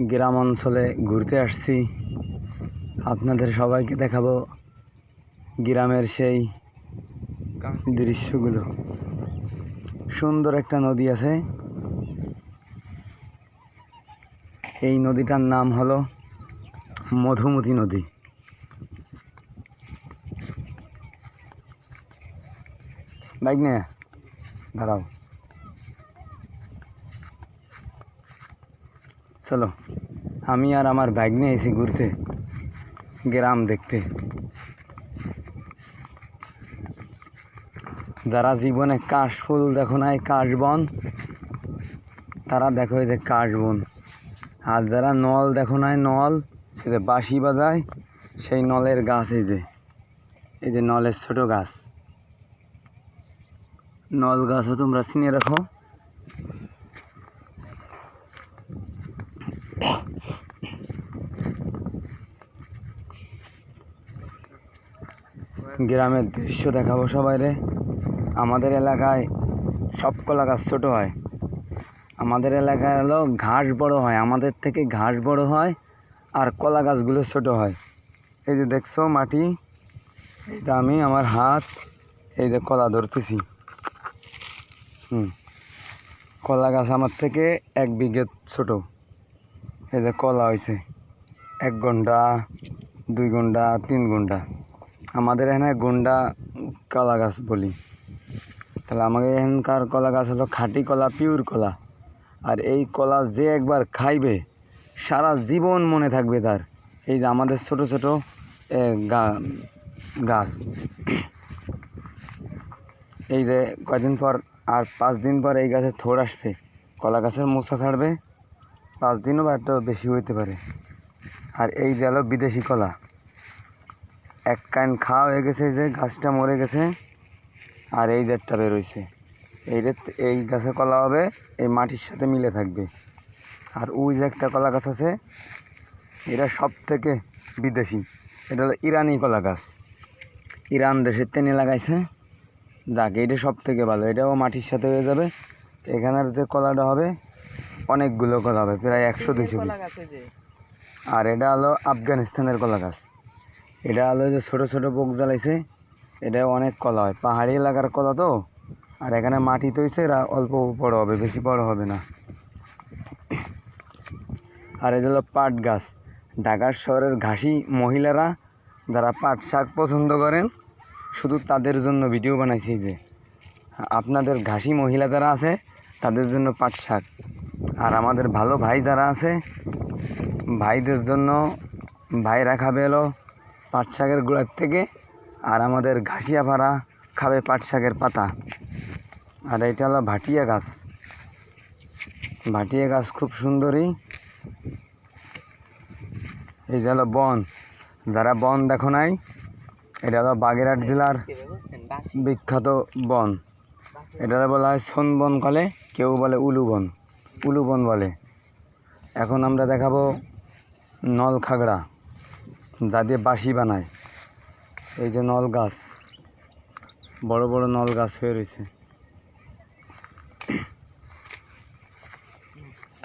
গ্রাম অঞ্চলে ঘুরতে আসছি। আপনাদের সবাইকে দেখাবো গ্রামের সেই দৃশ্যগুলো। সুন্দর একটা নদী আছে, এই নদীটার নাম হলো মধুমতি নদী। বাইক নিয়ে দাঁড়াও, চলো। আমি আর আমার বাইক নিয়ে এসেছি ঘুরতে, গ্রাম দেখতে। যারা জীবনে কাশফুল দেখো নাই, কাশবন, তারা দেখো এই যে কাশবন। আর যারা নল দেখো নাই, নল, সে যে বাঁশি বাজায়, সেই নলের গাছ। এই যে নলের ছোট গাছ, নল গাছও তোমরা চিনে রাখো। গ্রামের দৃশ্য দেখাবো সবাইরে। আমাদের এলাকায় সব কলা গাছ ছোট হয়। আমাদের এলাকায় হলো ঘাস বড় হয়, আমাদের থেকে ঘাস বড় হয়, আর কলা গাছগুলো ছোট হয়। এই যে দেখছো মাটি, এটা আমি আমার হাত, এই যে কলা ধরতেছি। কলা গাছ আমার থেকে 1 বিঘে ছোট। এই যে কলা হয়েছে 1 ঘন্টা, 2 ঘন্টা, 3 ঘন্টা। আমাদের এখানে গুন্ডা কলা গাছ বলি। তাহলে আমাদের এখানকার কলা গাছ হলো খাঁটি কলা, পিওর কলা। আর এই কলা যে একবার খাইবে সারা জীবন মনে থাকবে তার। এই যে আমাদের ছোট ছোট গাছ, এই যে কয়দিন পর আর 5 দিন পর এই গাছের থোড় আসবে, কলা গাছের মোচা ছাড়বে। 5 দিনও বা একটু বেশি হইতে পারে। আর এই যে হলো বিদেশি কলা, এক কান খাওয়া হয়ে গেছে, যে গাছটা মরে গেছে, আর এই জেটটা বেরোইছে। এই গাছে কলা হবে, এই মাটির সাথে মিলে থাকবে। আর ওই যে একটা কলা গাছ আছে, এটা সব থেকে বিদেশি, এটা হলো ইরানি কলা গাছ। ইরান দেশের তেনে লাগাইছে, যাক এইটা সব থেকে ভালো। এটাও মাটির সাথে হয়ে যাবে। এখানের যে কলাটা হবে, অনেকগুলো কলা হবে, প্রায় 100-200 পিস। আর এটা হলো আফগানিস্তানের কলা গাছ। এটা হলো যে ছোটো ছোটো পোক জ্বালাইছে, এটা অনেক কলা হয়। পাহাড়ি এলাকার কলা তো, আর এখানে মাটি তৈছে, এরা অল্প বড় হবে, বেশি বড় হবে না। আর এটা হলো পাট গাছ। ঢাকার শহরের ঘাসি মহিলারা যারা পাট শাক পছন্দ করেন, শুধু তাদের জন্য ভিডিও বানাইছি। যে আপনাদের ঘাসি মহিলা যারা আছে, তাদের জন্য পাট শাক। আর আমাদের ভালো ভাই যারা আছে, ভাইদের জন্য ভাইরা খাবে হলো পাট শাকের গোড়ার থেকে, আর আমাদের ঘাসিয়া ভাড়া খাবে পাট শাকের পাতা। আর এটা হলো ভাটিয়া গাছ। ভাটিয়া গাছ খুব সুন্দরী। এই যে হলো বন, যারা বন দেখো নাই, এটা হলো বাগেরহাট জেলার বিখ্যাত বন। এটা বলা হয় সোনবন বলে, কেউ বলে উলুবন, উলুবন বলে। এখন আমরা দেখাবো নল খাগড়া, যা দিয়ে বাঁশি বানায়। এই যে নল গাছ, বড় বড় নল গাছ হয়ে রয়েছে।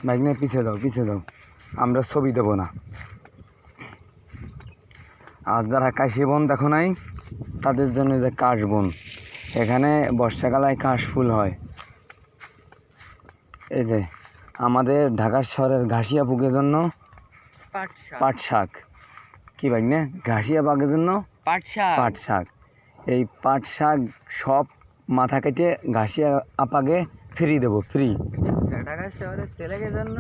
বাইক নিয়ে পিছিয়ে দাও, পিছিয়ে দাও, আমরা ছবি দেবো না। আর যারা কাশি বন দেখো নাই, তাদের জন্য যে কাশবন, এখানে বর্ষাকালায় কাশ ফুল হয়। এই যে আমাদের ঢাকার শহরের ঘাসিয়া পুকের জন্য পাট শাক, কি ভাই না, ঘাসিয়া পাকের জন্য পাট শাক। এই পাট শাক সব মাথা কেটে ঘাসিয়া আপাকে ফ্রি দেবো, ফ্রি। ঢাকার শহরের ছেলেদের জন্য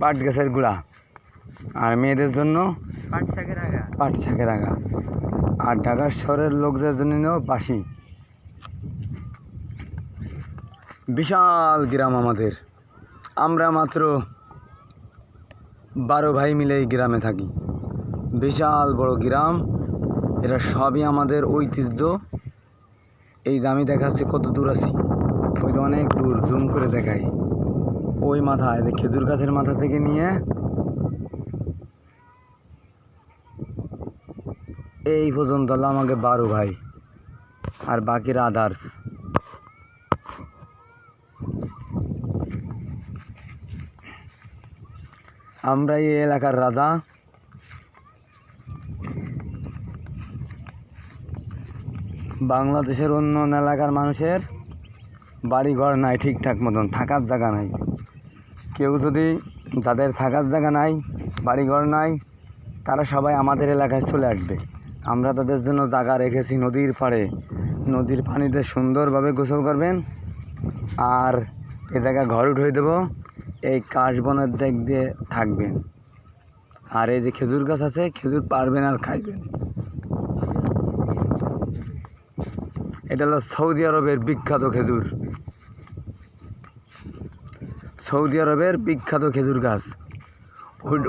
পাট গাছের গুঁড়া, আর মেয়েদের জন্য পাট শাকের আগা। আর ঢাকার শহরের লোকদের জন্য বাঁশি। বিশাল গ্রাম আমাদের, আমরা মাত্র 12 ভাই মিলে এই গ্রামে থাকি। বিশাল বড় গ্রাম, এটা সবই আমাদের ঐতিহ্য। এই যে আমি দেখাচ্ছি কত দূর আছি, ওই যে অনেক দূর, জুম করে দেখাই। ওই মাথায় যে খেজুর গাছের মাথা থেকে নিয়ে এই পর্যন্ত হলো আমাকে 12 ভাই, আর বাকিরা আদার্স। আমরা এই এলাকার রাজা। বাংলাদেশের অন্য অন্য এলাকার মানুষের বাড়ি ঘর নাই, ঠিকঠাক মতন থাকার জায়গা নাই। কেউ যদি, যাদের থাকার জায়গা নাই, বাড়ি ঘর নাই, তারা সবাই আমাদের এলাকায় চলে আসবে। আমরা তাদের জন্য জায়গা রেখেছি নদীর পাড়ে। নদীর পানিতে সুন্দরভাবে গোসল করবেন, আর এ জায়গায় ঘর উঠিয়ে দেবো। এই কাশবনের দিক দিয়ে থাকবেন। আর এই যে খেজুর গাছ আছে, খেজুর পারবেন আর খাইবেন। এটা হলো সৌদি আরবের বিখ্যাত খেজুর। সৌদি আরবের বিখ্যাত খেজুর গাছ।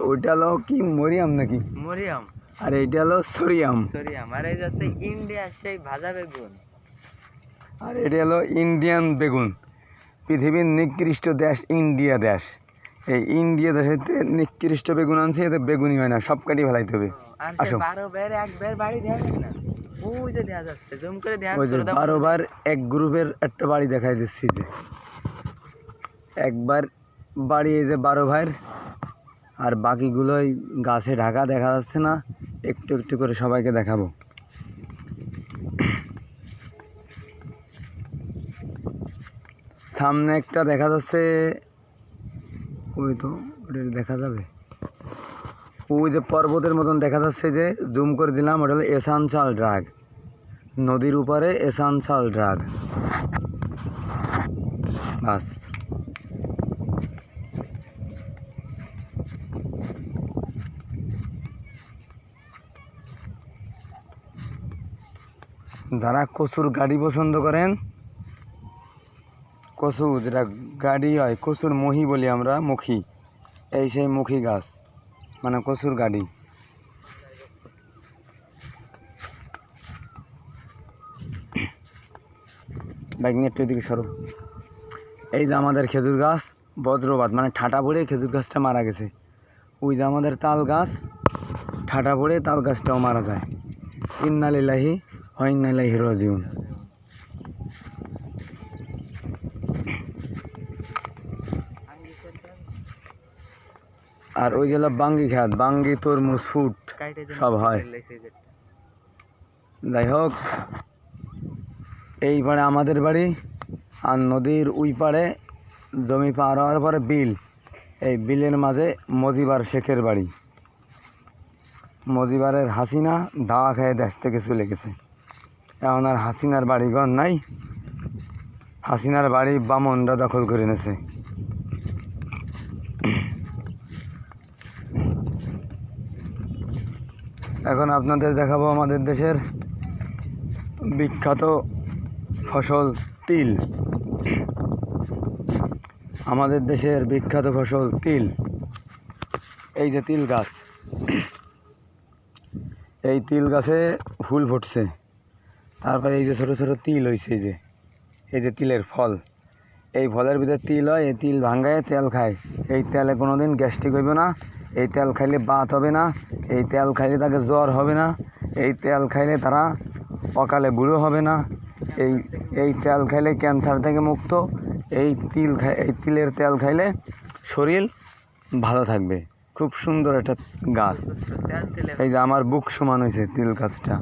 ওইটা হলো কি মরিয়াম নাকি? মরিয়াম। আর এইটা হলো সরিয়াম। সরিয়াম। আর এই যাচ্ছে ইন্ডিয়া সেই ভাজা বেগুন। আর এটা হলো ইন্ডিয়ান বেগুন। পৃথিবীর নিকৃষ্ট দেশ ইন্ডিয়া দেশ। এই ইন্ডিয়া দেশের নিকৃষ্ট বেগুন আনছে, এতে বেগুনই হয় না, সব কাটি ফেলাইতে হবে। আর আসো। 12 বের একবার বাড়ি দেখা যায় না, ওই যে দেখা যাচ্ছে, জুম করে দেখা ওই যে যাচ্ছে। 12 বার এক গ্রুপের একটা বাড়ি দেখাই দিচ্ছি, যে একবার বাড়ি এই যে 12 ভাইয়ের, আর বাকিগুলোই গাছে ঢাকা, দেখা যাচ্ছে না। একটু একটু করে সবাইকে দেখাবো। সামনে একটা দেখা যাচ্ছে, ওই তো ওটা দেখা যাবে, ওই যে পর্বতের মতন দেখা যাচ্ছে, যে জুম করে দিলাম, ওটা হলো এসানসাল ড্রাগ। নদীর উপরে এসানসাল ড্রাগ। বাস। যারা কচুর গাড়ি পছন্দ করেন, কচু যেটা গাড়ি হয়, কচুর মহি বলি আমরা, মুখী, এই সেই মুখী গাছ, মানে কচুর গাড়ি। বাইক নিয়ে একটু এদিকে সরো। এই যে আমাদের খেজুর গাছ, বজ্রপাত মানে ঠাটা পড়ে খেজুর গাছটা মারা গেছে। ওই যে আমাদের তাল গাছ, ঠাটা পড়ে তাল গাছটাও মারা যায়। ইন্না লিল্লাহি ওয়া ইন্না ইলাইহি রাজিউন। আর ওই যে বাঙ্গি খাত, বাঙ্গি, তরমুজ, ফুট সব হয়। যাই হোক, এই পাড়ে আমাদের বাড়ি, আর নদীর ওই পাড়ে জমি পার হওয়ার পরে বিল। এই বিলের মাঝে মজিবার শেখের বাড়ি। মজিবারের হাসিনা দাওয়া খেয়ে দেশ থেকে চলে গেছে। এখন আর হাসিনার বাড়িঘর নাই, হাসিনার বাড়ি বামনরা দখল করে নিয়েছে। এখন আপনাদের দেখাবো আমাদের দেশের বিখ্যাত ফসল তিল। আমাদের দেশের বিখ্যাত ফসল তিল। এই যে তিল গাছ, এই তিল গাছে ফুল ফুটছে, তারপরে এই যে ছোটো ছোটো তিল হয়েছে, এই যে তিলের ফল, এই ফলের ভিতরে তিল হয়। এই তিল ভাঙ্গায় তেল খায়। এই তেলে কোনো দিন গ্যাস্ট্রিক হইবে না, এই তেল খাইলে বাত হবে না, এই তেল খাইলে তাকে জ্বর হবে না, এই তেল খাইলে তারা অকালে বুড়ো হবে না, এই তেল খাইলে ক্যান্সার থেকে মুক্ত। এই তিলের তেল খাইলে শরীর ভালো থাকবে। খুব সুন্দর একটা গাছ। এই যে আমার বুক সমান হয়েছে তিল গাছটা।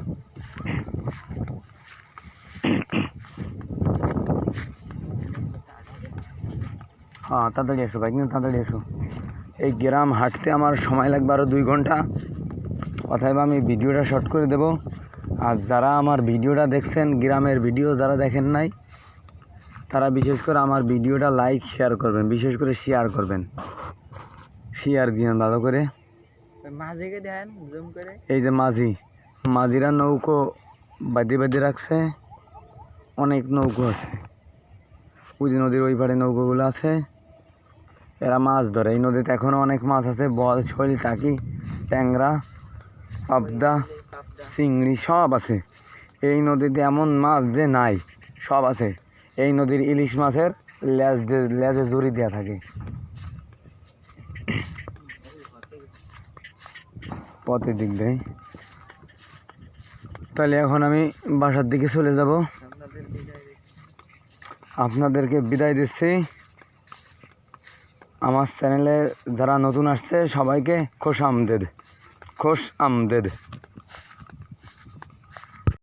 হ্যাঁ, তাড়াতাড়ি এসো ভাই, কিন্তু তাড়াতাড়ি এসো। এই গ্রাম হাঁটতে আমার সময় লাগবে আরও 2 ঘন্টা। অতএব আমি ভিডিওটা শর্ট করে দেব। আর যারা আমার ভিডিওটা দেখছেন, গ্রামের ভিডিও যারা দেখেন নাই, তারা বিশেষ করে আমার ভিডিওটা লাইক শেয়ার করবেন, বিশেষ করে শেয়ার করবেন, শেয়ার দিন ভালো করে। এই যে মাঝিরা নৌকো বাঁধে রাখছে, অনেক নৌকো আছে। ওই যে নদীর ওই পাড়ে নৌকোগুলো আছে, এরা মাছ ধরে। এই নদীতে এখনও অনেক মাছ আছে, বল, শৈল, টাকি, ট্যাংরা, পাবদা, চিংড়ি সব আছে। এই নদীতে এমন মাছ যে নাই, সব আছে। এই নদীর ইলিশ মাছের লেজে জড়ি দেওয়া থাকে। পথের দিক দিয়ে। তাহলে এখন আমি বাসার দিকে চলে যাব। আপনাদেরকে বিদায় দিচ্ছি। আমার চ্যানেলে যারা নতুন আসছে সবাইকে খোশ আমদেদ।